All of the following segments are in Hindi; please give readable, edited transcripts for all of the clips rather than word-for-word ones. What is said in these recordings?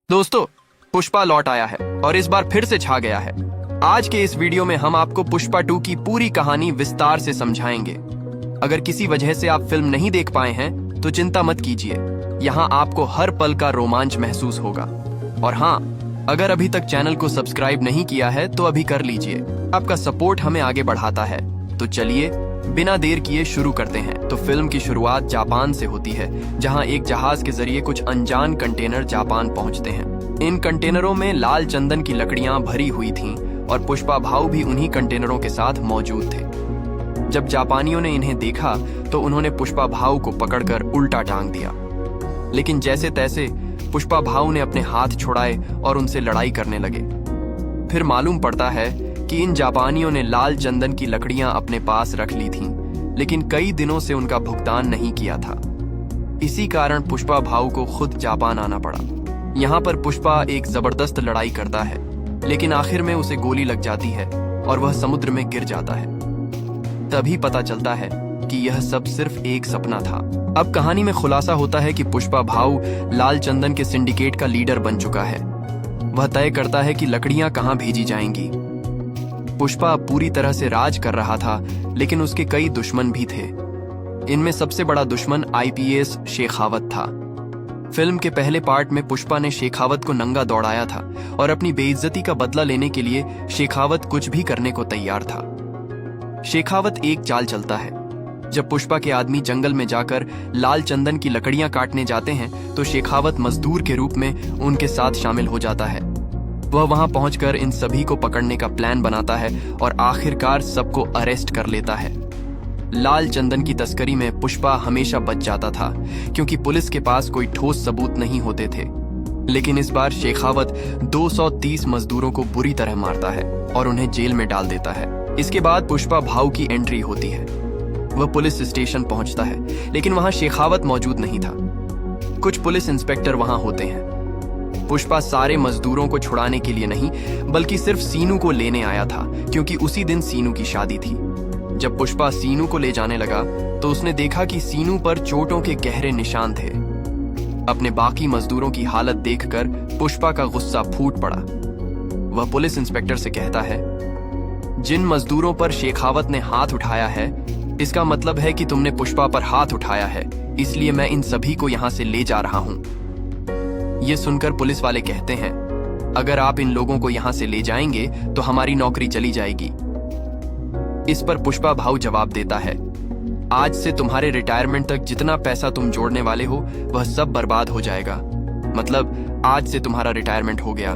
दोस्तों, पुष्पा लौट आया है और इस बार फिर से छा गया है। आज के इस वीडियो में हम आपको पुष्पा 2 की पूरी कहानी विस्तार से समझाएंगे। अगर किसी वजह से आप फिल्म नहीं देख पाए हैं तो चिंता मत कीजिए, यहाँ आपको हर पल का रोमांच महसूस होगा। और हाँ, अगर अभी तक चैनल को सब्सक्राइब नहीं किया है तो अभी कर लीजिए, आपका सपोर्ट हमें आगे बढ़ाता है। तो चलिए बिना देर किए शुरू करते हैं। तो फिल्म की शुरुआत जापान से होती है, जहां एक जहाज के जरिए कुछ अनजान कंटेनर जापान पहुंचते हैं। इन कंटेनरों में लाल चंदन की लकड़ियां भरी हुई थीं और पुष्पा भाऊ भी उन्हीं कंटेनरों के साथ मौजूद थे। जब जापानियों ने इन्हें देखा तो उन्होंने पुष्पा भाऊ को पकड़कर उल्टा टांग दिया, लेकिन जैसे तैसे पुष्पा भाऊ ने अपने हाथ छुड़ाए और उनसे लड़ाई करने लगे। फिर मालूम पड़ता है कि इन जापानियों ने लाल चंदन की लकड़ियां अपने पास रख ली थीं, लेकिन कई दिनों से उनका भुगतान नहीं किया था। इसी कारण पुष्पा भाऊ को खुद जापान आना पड़ा। यहाँ पर पुष्पा एक जबरदस्त लड़ाई करता है, लेकिन आखिर में उसे गोली लग जाती है और वह समुद्र में गिर जाता है। तभी पता चलता है कि यह सब सिर्फ एक सपना था। अब कहानी में खुलासा होता है कि पुष्पा भाऊ लाल चंदन के सिंडिकेट का लीडर बन चुका है। वह तय करता है कि लकड़ियां कहां भेजी जाएंगी। पुष्पा पूरी तरह से राज कर रहा था, लेकिन उसके कई दुश्मन भी थे। इनमें सबसे बड़ा दुश्मन आईपीएस शेखावत था। फिल्म के पहले पार्ट में पुष्पा ने शेखावत को नंगा दौड़ाया था और अपनी बेइज्जती का बदला लेने के लिए शेखावत कुछ भी करने को तैयार था। शेखावत एक चाल चलता है। जब पुष्पा के आदमी जंगल में जाकर लाल चंदन की लकड़ियां काटने जाते हैं तो शेखावत मजदूर के रूप में उनके साथ शामिल हो जाता है। वह वहां पहुंचकर इन सभी को पकड़ने का प्लान बनाता है और आखिरकार सबको अरेस्ट कर लेता है। लाल चंदन की तस्करी में पुष्पा हमेशा बच जाता था, क्योंकि पुलिस के पास कोई ठोस सबूत नहीं होते थे। लेकिन इस बार शेखावत 230 मजदूरों को बुरी तरह मारता है और उन्हें जेल में डाल देता है। इसके बाद पुष्पा भाऊ की एंट्री होती है। वह पुलिस स्टेशन पहुंचता है, लेकिन वहां शेखावत मौजूद नहीं था। कुछ पुलिस इंस्पेक्टर वहां होते हैं। पुष्पा सारे मजदूरों को छुड़ाने के लिए नहीं, बल्कि सिर्फ सीनू को लेने आया था, क्योंकि उसी दिन सीनू की शादी थी। जब पुष्पा सीनू को ले जाने लगा तो उसने देखा कि सीनू पर चोटों के गहरे निशान थे। अपने बाकी मजदूरों की हालत देखकर पुष्पा का गुस्सा फूट पड़ा। वह पुलिस इंस्पेक्टर से कहता है, जिन मजदूरों पर शेखावत ने हाथ उठाया है, इसका मतलब है कि तुमने पुष्पा पर हाथ उठाया है, इसलिए मैं इन सभी को यहां से ले जा रहा हूं। ये सुनकर पुलिस वाले कहते हैं, अगर आप इन लोगों को यहां से ले जाएंगे तो हमारी नौकरी चली जाएगी। इस पर पुष्पा भाऊ जवाब देता है, आज से तुम्हारे रिटायरमेंट तक जितना पैसा तुम जोड़ने वाले हो वह सब बर्बाद हो जाएगा। मतलब आज से तुम्हारा रिटायरमेंट हो गया।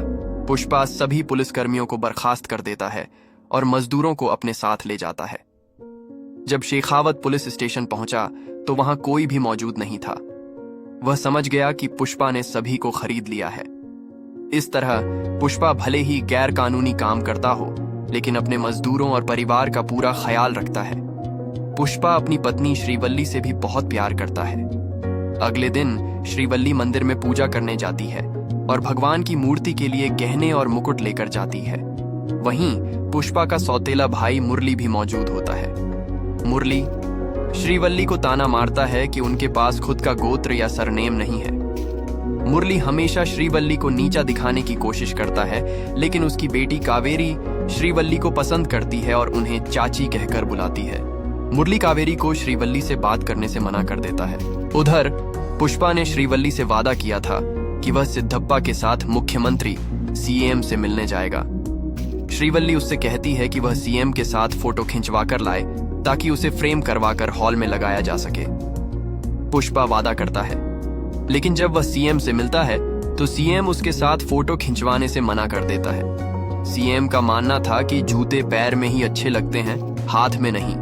पुष्पा सभी पुलिसकर्मियों को बर्खास्त कर देता है और मजदूरों को अपने साथ ले जाता है। जब शेखावत पुलिस स्टेशन पहुंचा तो वहां कोई भी मौजूद नहीं था। वह समझ गया कि पुष्पा ने सभी को खरीद लिया है। इस तरह पुष्पा भले ही गैर कानूनी काम करता हो, लेकिन अपने मजदूरों और परिवार का पूरा ख्याल रखता है। पुष्पा अपनी पत्नी श्रीवल्ली से भी बहुत प्यार करता है। अगले दिन श्रीवल्ली मंदिर में पूजा करने जाती है और भगवान की मूर्ति के लिए गहने और मुकुट लेकर जाती है। वहीं पुष्पा का सौतेला भाई मुरली भी मौजूद होता है। मुरली श्रीवल्ली को ताना मारता है कि उनके पास खुद का गोत्र या सरनेम नहीं है। मुरली हमेशा श्रीवल्ली को नीचा दिखाने की कोशिश करता है, लेकिन उसकी बेटी कावेरी श्रीवल्ली को पसंद करती है और उन्हें चाची कहकर बुलाती है। मुरली कावेरी को श्रीवल्ली से बात करने से मना कर देता है। उधर पुष्पा ने श्रीवल्ली से वादा किया था कि वह सिद्धप्पा के साथ मुख्यमंत्री सीएम से मिलने जाएगा। श्रीवल्ली उससे कहती है कि वह सीएम के साथ फोटो खिंचवा कर लाए, ताकि उसे फ्रेम करवाकर हॉल में लगाया जा सके। पुष्पा वादा करता है, लेकिन जब वह सीएम से मिलता है तो सीएम उसके साथ फोटो खिंचवाने से मना कर देता है। सीएम का मानना था कि जूते पैर में ही अच्छे लगते हैं, हाथ में नहीं।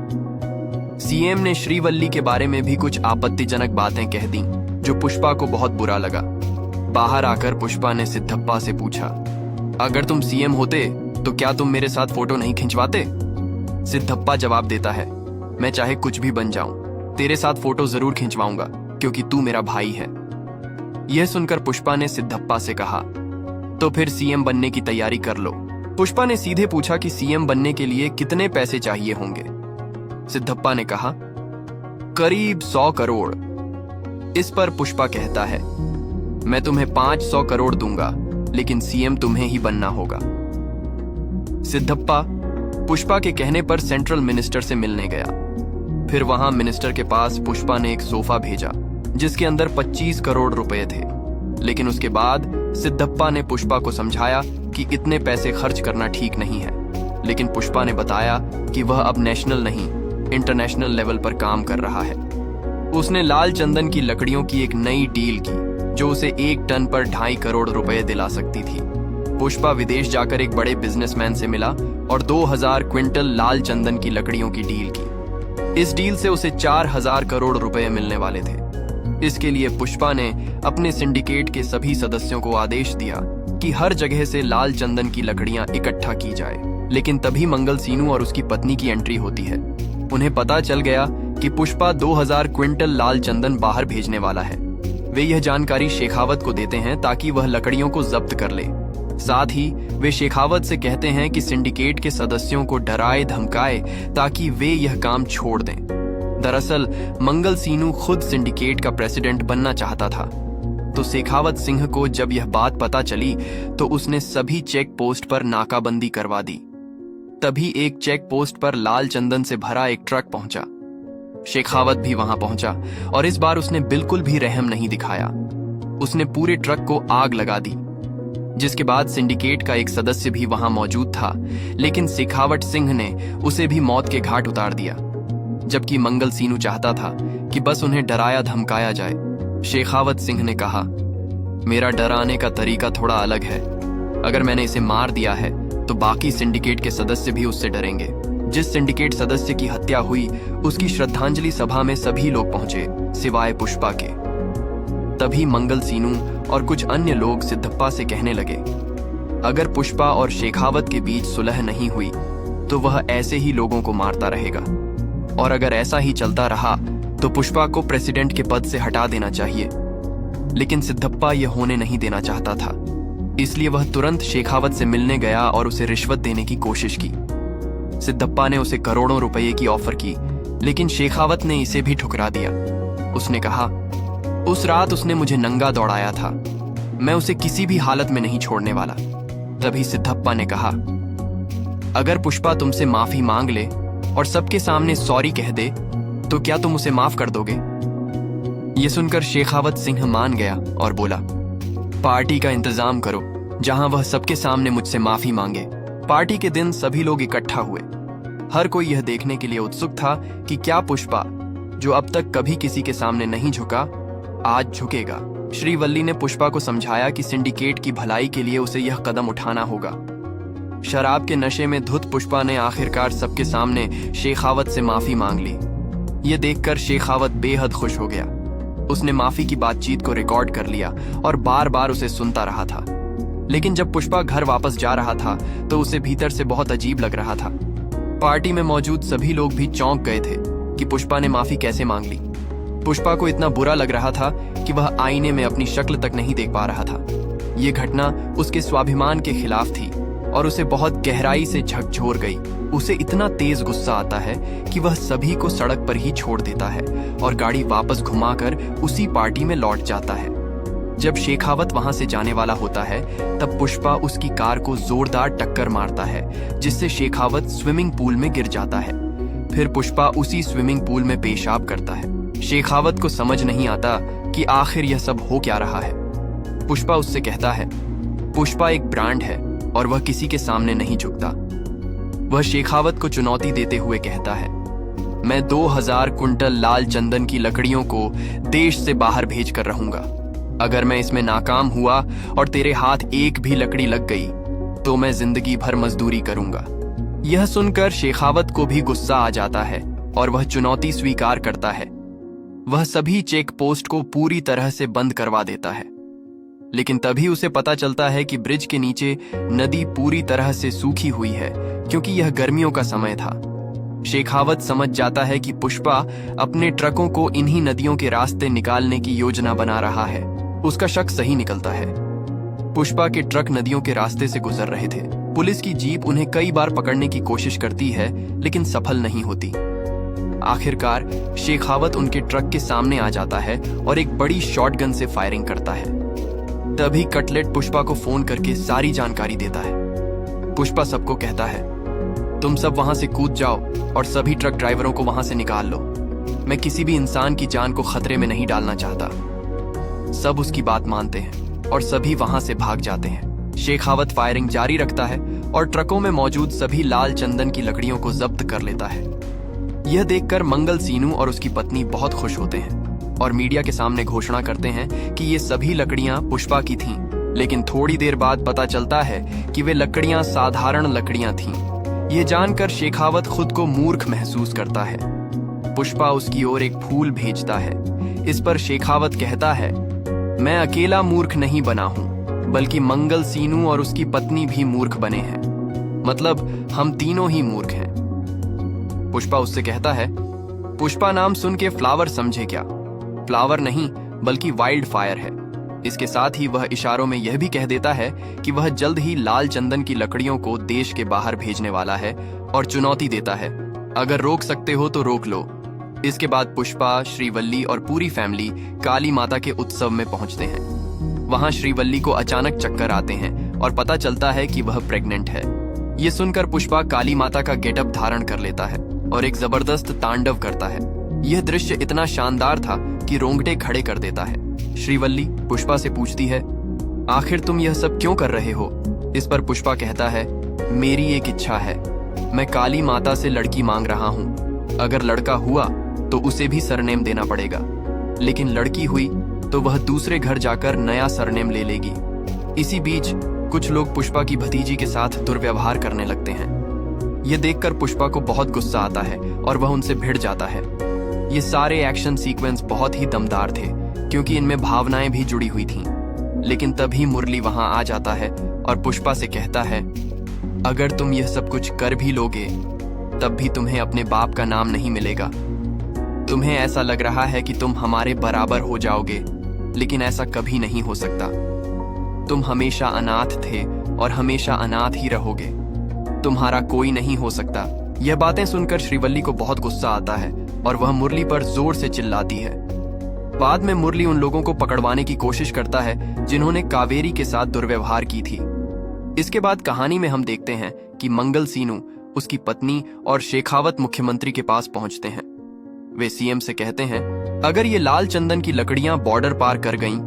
सीएम ने श्रीवल्ली के बारे में भी कुछ आपत्तिजनक बातें कह दी, जो पुष्पा को बहुत बुरा लगा। बाहर आकर पुष्पा ने सिद्धप्पा से पूछा, अगर तुम सीएम होते तो क्या तुम मेरे साथ फोटो नहीं खिंचवाते? सिद्धप्पा जवाब देता है, मैं चाहे कुछ भी बन जाऊं, तेरे साथ फोटो जरूर खिंचवाऊंगा, क्योंकि तू मेरा भाई है। यह सुनकर पुष्पा ने सिद्धप्पा से कहा, तो फिर सीएम बनने की तैयारी कर लो। पुष्पा ने सीधे पूछा कि सीएम बनने के लिए कितने पैसे चाहिए होंगे। सिद्धप्पा ने कहा, करीब 100 करोड़। इस पर पुष्पा कहता है, मैं तुम्हें 500 करोड़ दूंगा, लेकिन सीएम तुम्हें ही बनना होगा। सिद्धप्पा पुष्पा के कहने पर सेंट्रल मिनिस्टर से मिलने गया। फिर वहां मिनिस्टर के पास पुष्पा ने एक सोफा भेजा जिसके अंदर 25 करोड़ रुपए थे। लेकिन उसके बाद सिद्धप्पा ने पुष्पा को समझाया कि इतने पैसे खर्च करना ठीक नहीं है। लेकिन पुष्पा ने बताया कि वह अब नेशनल नहीं, इंटरनेशनल लेवल पर काम कर रहा है। उसने लाल चंदन की लकड़ियों की एक नई डील की जो उसे 1 टन पर 2.5 करोड़ रुपए दिला सकती थी। पुष्पा विदेश जाकर एक बड़े बिजनेसमैन से मिला और 2000 क्विंटल लाल चंदन की लकड़ियों की डील की। इस डील से उसे 4000 करोड़ रुपए मिलने वाले थे। इसके लिए पुष्पा ने अपने सिंडिकेट के सभी सदस्यों को आदेश दिया कि हर जगह से लाल चंदन की लकड़ियां इकट्ठा की जाए। लेकिन तभी मंगल सीनू और उसकी पत्नी की एंट्री होती है। उन्हें पता चल गया कि पुष्पा 2000 क्विंटल लाल चंदन बाहर भेजने वाला है। वे यह जानकारी शेखावत को देते हैं ताकि वह लकड़ियों को जब्त कर ले। साथ ही वे शेखावत से कहते हैं कि सिंडिकेट के सदस्यों को डराए धमकाए ताकि वे यह काम छोड़ दें। दरअसल मंगल सीनू खुद सिंडिकेट का प्रेसिडेंट बनना चाहता था। तो शेखावत सिंह को जब यह बात पता चली तो उसने सभी चेक पोस्ट पर नाकाबंदी करवा दी। तभी एक चेक पोस्ट पर लाल चंदन से भरा एक ट्रक पहुंचा। शेखावत भी वहां पहुंचा और इस बार उसने बिल्कुल भी रहम नहीं दिखाया। उसने पूरे ट्रक को आग लगा दी, जिसके बाद सिंडिकेट का एक सदस्य भी वहां मौजूद था। लेकिन शेखावत सिंह ने उसे भी मौत के घाट उतार दिया, जबकि मंगल सीनू चाहता था कि बस उन्हें डराया धमकाया जाए। शेखावत सिंह ने कहा, मेरा डराने का तरीका थोड़ा अलग है। अगर मैंने इसे मार दिया है तो बाकी सिंडिकेट के सदस्य भी उससे डरेंगे। जिस सिंडिकेट सदस्य की हत्या हुई उसकी श्रद्धांजलि सभा में सभी लोग पहुंचे सिवाय पुष्पा के। तभी मंगल सीनू और कुछ अन्य लोग सिद्धप्पा से कहने लगे, अगर पुष्पा और शेखावत के बीच सुलह नहीं हुई तो वह ऐसे ही लोगों को मारता रहेगा, और अगर ऐसा ही चलता रहा तो पुष्पा को प्रेसिडेंट के पद से हटा देना चाहिए। लेकिन सिद्धप्पा यह होने नहीं देना चाहता था, इसलिए वह तुरंत शेखावत से मिलने गया और उसे रिश्वत देने की कोशिश की। सिद्धप्पा ने उसे करोड़ों रुपए की ऑफर की, लेकिन शेखावत ने इसे भी ठुकरा दिया। उसने कहा, उस रात उसने मुझे नंगा दौड़ाया था, मैं उसे किसी भी हालत में नहीं छोड़ने वाला। तभी सिद्धप्पा ने कहा, अगर पुष्पा तुमसे माफी मांग ले और सबके सामने सॉरी कह दे तो क्या तुम उसे माफ कर दोगे? यह सुनकर शेखावत सिंह मान गया और बोला, पार्टी का इंतजाम करो जहां वह सबके सामने मुझसे माफी मांगे। पार्टी के दिन सभी लोग इकट्ठा हुए। हर कोई यह देखने के लिए उत्सुक था कि क्या पुष्पा, जो अब तक कभी किसी के सामने नहीं झुका, आज झुकेगा। श्रीवल्ली ने पुष्पा को समझाया कि सिंडिकेट की भलाई के लिए उसे यह कदम उठाना होगा। शराब के नशे में धुत पुष्पा ने आखिरकार सबके सामने शेखावत से माफी मांग ली। यह देखकर शेखावत बेहद खुश हो गया। उसने माफी की बातचीत को रिकॉर्ड कर लिया और बार बार उसे सुनता रहा था। लेकिन जब पुष्पा घर वापस जा रहा था तो उसे भीतर से बहुत अजीब लग रहा था। पार्टी में मौजूद सभी लोग भी चौंक गए थे कि पुष्पा ने माफी कैसे मांग ली। पुष्पा को इतना बुरा लग रहा था कि वह आईने में अपनी शक्ल तक नहीं देख पा रहा था। यह घटना उसके स्वाभिमान के खिलाफ थी और उसे बहुत गहराई से झकझोर गई। उसे इतना तेज गुस्सा आता है कि वह सभी को सड़क पर ही छोड़ देता है और गाड़ी वापस घुमाकर उसी पार्टी में लौट जाता है। जब शेखावत वहां से जाने वाला होता है तब पुष्पा उसकी कार को जोरदार टक्कर मारता है, जिससे शेखावत स्विमिंग पूल में गिर जाता है। फिर पुष्पा उसी स्विमिंग पूल में पेशाब करता है। शेखावत को समझ नहीं आता कि आखिर यह सब हो क्या रहा है। पुष्पा उससे कहता है, पुष्पा एक ब्रांड है और वह किसी के सामने नहीं झुकता। वह शेखावत को चुनौती देते हुए कहता है, मैं 2000 कुंटल लाल चंदन की लकड़ियों को देश से बाहर भेज कर रहूंगा। अगर मैं इसमें नाकाम हुआ और तेरे हाथ एक भी लकड़ी लग गई तो मैं जिंदगी भर मजदूरी करूंगा। यह सुनकर शेखावत को भी गुस्सा आ जाता है और वह चुनौती स्वीकार करता है। वह सभी चेक पोस्ट को पूरी तरह से बंद करवा देता है। लेकिन तभी उसे पता चलता है कि ब्रिज के नीचे नदी पूरी तरह से सूखी हुई है, क्योंकि यह गर्मियों का समय था। शेखावत समझ जाता है कि पुष्पा अपने ट्रकों को इन्हीं नदियों के रास्ते निकालने की योजना बना रहा है। उसका शक सही निकलता है। पुष्पा के ट्रक नदियों के रास्ते से गुजर रहे थे। पुलिस की जीप उन्हें कई बार पकड़ने की कोशिश करती है, लेकिन सफल नहीं होती। आखिरकार शेखावत उनके ट्रक के सामने आ जाता है और एक बड़ी शॉटगन से फायरिंग करता है। तभी कटलेट पुष्पा को फोन करके सारी जानकारी देता है। पुष्पा सबको कहता है, तुम सब वहां से कूद जाओ और सभी ट्रक ड्राइवरों को वहां से निकाल लो। मैं किसी भी इंसान की जान को खतरे में नहीं डालना चाहता। सब उसकी बात मानते हैं और सभी वहां से भाग जाते हैं। शेखावत फायरिंग जारी रखता है और ट्रकों में मौजूद सभी लाल चंदन की लकड़ियों को जब्त कर लेता है। यह देखकर मंगल सीनू और उसकी पत्नी बहुत खुश होते हैं और मीडिया के सामने घोषणा करते हैं कि ये सभी लकड़ियां पुष्पा की थीं। लेकिन थोड़ी देर बाद पता चलता है कि वे लकड़ियां साधारण लकड़ियां थीं। ये जानकर शेखावत खुद को मूर्ख महसूस करता है। पुष्पा उसकी ओर एक फूल भेजता है। इस पर शेखावत कहता है, मैं अकेला मूर्ख नहीं बना हूं, बल्कि मंगल सीनू और उसकी पत्नी भी मूर्ख बने हैं। मतलब हम तीनों ही मूर्ख हैं। पुष्पा उससे कहता है, पुष्पा नाम सुन के फ्लावर समझे क्या? फ्लावर नहीं बल्कि वाइल्ड फायर है। इसके साथ ही वह इशारों में यह भी कह देता है कि वह जल्द ही लाल चंदन की लकड़ियों को देश के बाहर भेजने वाला है और चुनौती देता है, अगर रोक सकते हो तो रोक लो। इसके बाद पुष्पा, श्रीवल्ली और पूरी फैमिली काली माता के उत्सव में पहुंचते हैं। वहां श्रीवल्ली को अचानक चक्कर आते हैं और पता चलता है कि वह प्रेग्नेंट है। ये सुनकर पुष्पा काली माता का गेटअप धारण कर लेता है और एक जबरदस्त तांडव करता है। यह दृश्य इतना शानदार था कि रोंगटे खड़े कर देता है। श्रीवल्ली पुष्पा से पूछती है, आखिर तुम यह सब क्यों कर रहे हो? इस पर पुष्पा कहता है, मेरी एक इच्छा है। मैं काली माता से लड़की मांग रहा हूँ। अगर लड़का हुआ तो उसे भी सरनेम देना पड़ेगा, लेकिन लड़की हुई तो वह दूसरे घर जाकर नया सरनेम ले लेगी। इसी बीच कुछ लोग पुष्पा की भतीजी के साथ दुर्व्यवहार करने लगते हैं। यह देखकर पुष्पा को बहुत गुस्सा आता है और वह उनसे भिड़ जाता है। ये सारे एक्शन सीक्वेंस बहुत ही दमदार थे क्योंकि इनमें भावनाएं भी जुड़ी हुई थीं। लेकिन तभी मुरली वहां आ जाता है और पुष्पा से कहता है, अगर तुम यह सब कुछ कर भी लोगे तब भी तुम्हें अपने बाप का नाम नहीं मिलेगा। तुम्हें ऐसा लग रहा है कि तुम हमारे बराबर हो जाओगे, लेकिन ऐसा कभी नहीं हो सकता। तुम हमेशा अनाथ थे और हमेशा अनाथ ही रहोगे। तुम्हारा कोई नहीं हो सकता। यह बातें सुनकर श्रीवल्ली को बहुत गुस्सा आता है और वह मुरली पर जोर से चिल्लाती है। बाद में मुरली उन लोगों को पकड़वाने की कोशिश करता है जिन्होंने कावेरी के साथ दुर्व्यवहार की थी। इसके बाद कहानी में हम देखते हैं कि मंगल सीनू, उसकी पत्नी और शेखावत मुख्यमंत्री के पास पहुंचते हैं। वे सीएम से कहते हैं, अगर ये लाल चंदन की लकड़ियां बॉर्डर पार कर गईं,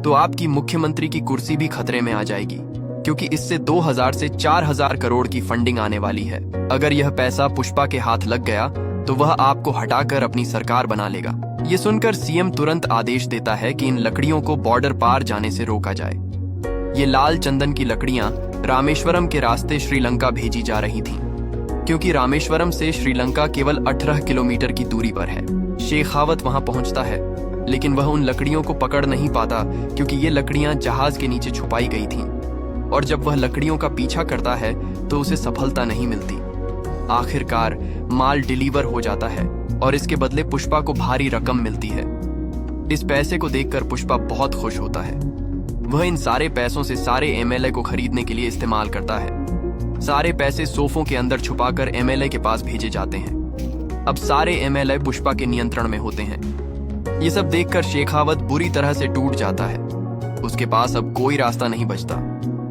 तो आपकी मुख्यमंत्री की कुर्सी भी खतरे में आ जाएगी, क्योंकि इससे 2000 से 4000 करोड़ की फंडिंग आने वाली है। अगर यह पैसा पुष्पा के हाथ लग गया तो वह आपको हटाकर अपनी सरकार बना लेगा। ये सुनकर सीएम तुरंत आदेश देता है कि इन लकड़ियों को बॉर्डर पार जाने से रोका जाए। ये लाल चंदन की लकड़ियां रामेश्वरम के रास्ते श्रीलंका भेजी जा रही थीं, क्योंकि रामेश्वरम से श्रीलंका केवल 18 किलोमीटर की दूरी पर है। शेखावत वहां पहुंचता है, लेकिन वह उन लकड़ियों को पकड़ नहीं पाता क्योंकि ये लकड़ियां जहाज के नीचे छुपाई गई थीं। और जब वह लकड़ियों का पीछा करता है तो उसे सफलता नहीं मिलती। आखिरकार माल डिलीवर हो जाता है और इसके बदले पुष्पा को भारी रकम मिलती है। इस पैसे को देखकर पुष्पा बहुत खुश होता है। वह इन सारे पैसों से सारे एमएलए को खरीदने के लिए इस्तेमाल करता है। सारे पैसे सोफों के अंदर छुपाकर एमएलए के पास भेजे जाते हैं। अब सारे एमएलए पुष्पा के नियंत्रण में होते हैं। ये सब देखकर शेखावत बुरी तरह से टूट जाता है। उसके पास अब कोई रास्ता नहीं बचता।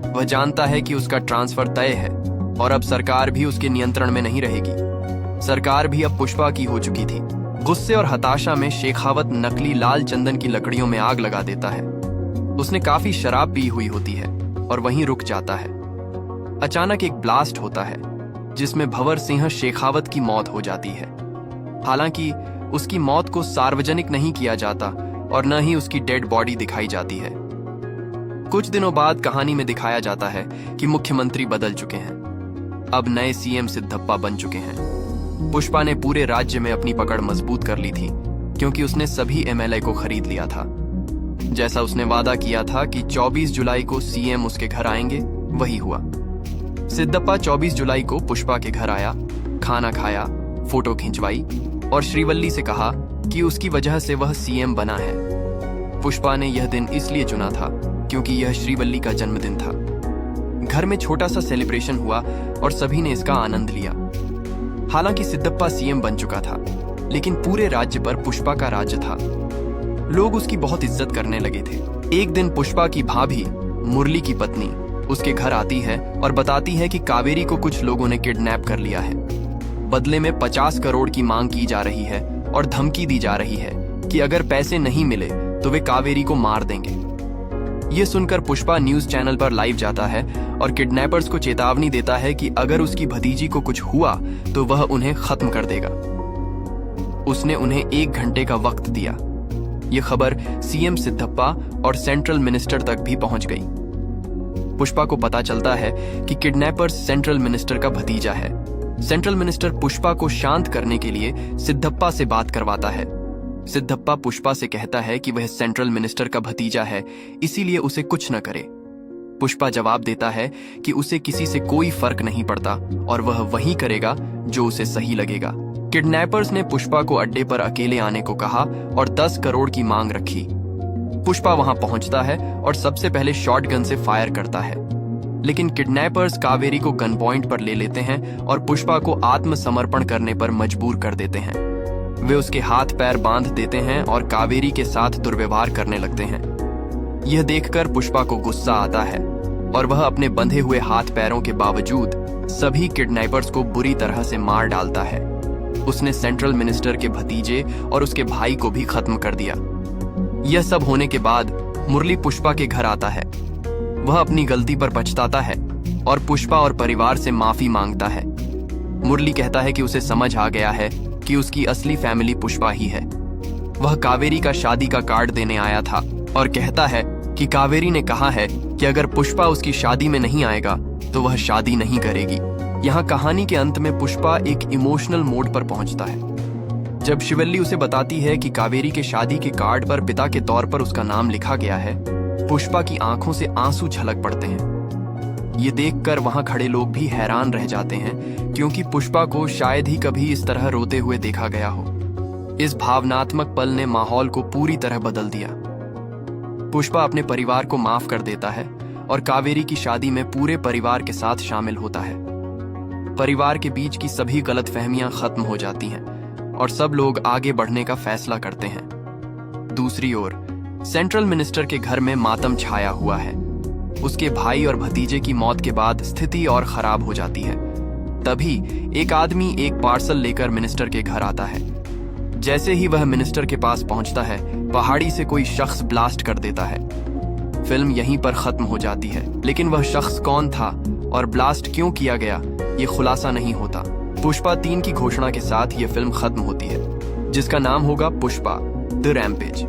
वह जानता है कि उसका ट्रांसफर तय है और अब सरकार भी उसके नियंत्रण में नहीं रहेगी। सरकार भी अब पुष्पा की हो चुकी थी। गुस्से और हताशा में शेखावत नकली लाल चंदन की लकड़ियों में आग लगा देता है। उसने काफी शराब पी हुई होती है और वहीं रुक जाता है। अचानक एक ब्लास्ट होता है जिसमें भंवर सिंह शेखावत की मौत हो जाती है। हालांकि उसकी मौत को सार्वजनिक नहीं किया जाता और न ही उसकी डेड बॉडी दिखाई जाती है। कुछ दिनों बाद कहानी में दिखाया जाता है कि मुख्यमंत्री बदल चुके हैं। अब नए सीएम सिद्धप्पा बन चुके हैं। पुष्पा ने पूरे राज्य में अपनी पकड़ मजबूत कर ली थी क्योंकि उसने सभी एमएलए को खरीद लिया था। जैसा उसने वादा किया था कि 24 जुलाई को सीएम उसके घर आएंगे, वही हुआ। सिद्धप्पा 24 जुलाई को पुष्पा के घर आया, खाना खाया, फोटो खिंचवाई और श्रीवल्ली से कहा कि उसकी वजह से वह सीएम बना है। पुष्पा ने यह दिन इसलिए चुना था क्योंकि यह श्रीवल्ली का जन्मदिन था। घर में छोटा सा सेलिब्रेशन हुआ और सभी ने इसका आनंद लिया। हालांकि सिद्धप्पा सीएम बन चुका था, लेकिन पूरे राज्य पर पुष्पा का राज्य था। लोग उसकी बहुत इज्जत करने लगे थे। एक दिन पुष्पा की भाभी मुरली की पत्नी उसके घर आती है और बताती है कि कावेरी को कुछ लोगों ने किडनैप कर लिया है। बदले में 50 करोड़ की मांग की जा रही है और धमकी दी जा रही है कि अगर पैसे नहीं मिले तो वे कावेरी को मार देंगे। ये सुनकर पुष्पा न्यूज चैनल पर लाइव जाता है और किडनैपर्स को चेतावनी देता है कि अगर उसकी भतीजी को कुछ हुआ तो वह उन्हें खत्म कर देगा। उसने उन्हें 1 घंटे का वक्त दिया। यह खबर सीएम सिद्धप्पा और सेंट्रल मिनिस्टर तक भी पहुंच गई। पुष्पा को पता चलता है कि किडनैपर्स सेंट्रल मिनिस्टर का भतीजा है। सेंट्रल मिनिस्टर पुष्पा को शांत करने के लिए सिद्धप्पा से बात करवाता है। सिद्धप्पा पुष्पा से कहता है कि वह सेंट्रल मिनिस्टर का भतीजा है, इसीलिए उसे कुछ न करे। पुष्पा जवाब देता है कि उसे किसी से कोई फर्क नहीं पड़ता और वह वही करेगा जो उसे सही लगेगा। किडनैपर्स ने पुष्पा को अड्डे पर अकेले आने को कहा और 10 करोड़ की मांग रखी। पुष्पा वहां पहुंचता है और सबसे पहले शॉटगन से फायर करता है, लेकिन किडनैपर्स कावेरी को गन पॉइंट पर ले लेते हैं और पुष्पा को आत्मसमर्पण करने पर मजबूर कर देते हैं। वे उसके हाथ पैर बांध देते हैं और कावेरी के साथ दुर्व्यवहार करने लगते हैं। यह देखकर पुष्पा को गुस्सा आता है और वह अपने बंधे हुए हाथ पैरों के बावजूद सभी किडनैपर्स को बुरी तरह से मार डालता है। उसने सेंट्रल मिनिस्टर के भतीजे और उसके भाई को भी खत्म कर दिया। यह सब होने के बाद मुरली पुष्पा के घर आता है। वह अपनी गलती पर पछताता है और पुष्पा और परिवार से माफी मांगता है। मुरली कहता है कि उसे समझ आ गया है कि उसकी असली फैमिली पुष्पा ही है। वह कावेरी का शादी का कार्ड देने आया था और कहता है कि कावेरी ने कहा है कि अगर पुष्पा उसकी शादी में नहीं आएगा तो वह शादी नहीं करेगी। यहाँ कहानी के अंत में पुष्पा एक इमोशनल मोड पर पहुंचता है। जब शिवल्ली उसे बताती है कि कावेरी के शादी के कार्ड पर पिता के तौर पर उसका नाम लिखा गया है, पुष्पा की आंखों से आंसू छलक पड़ते हैं। ये देखकर वहां खड़े लोग भी हैरान रह जाते हैं, क्योंकि पुष्पा को शायद ही कभी इस तरह रोते हुए देखा गया हो। इस भावनात्मक पल ने माहौल को पूरी तरह बदल दिया। पुष्पा अपने परिवार को माफ कर देता है और कावेरी की शादी में पूरे परिवार के साथ शामिल होता है। परिवार के बीच की सभी गलतफहमियां खत्म हो जाती हैं और सब लोग आगे बढ़ने का फैसला करते हैं। दूसरी ओर सेंट्रल मिनिस्टर के घर में मातम छाया हुआ है। उसके भाई और भतीजे की मौत के बाद स्थिति और खराब हो जाती है। तभी एक आदमी एक पार्सल लेकर मिनिस्टर के घर आता है। जैसे ही वह मिनिस्टर के पास पहुंचता है, पहाड़ी से कोई शख्स ब्लास्ट कर देता है। फिल्म यहीं पर खत्म हो जाती है, लेकिन वह शख्स कौन था और ब्लास्ट क्यों किया गया, ये खुलासा नहीं होता। पुष्पा 3 की घोषणा के साथ यह फिल्म खत्म होती है, जिसका नाम होगा पुष्पा द रैम्पेज।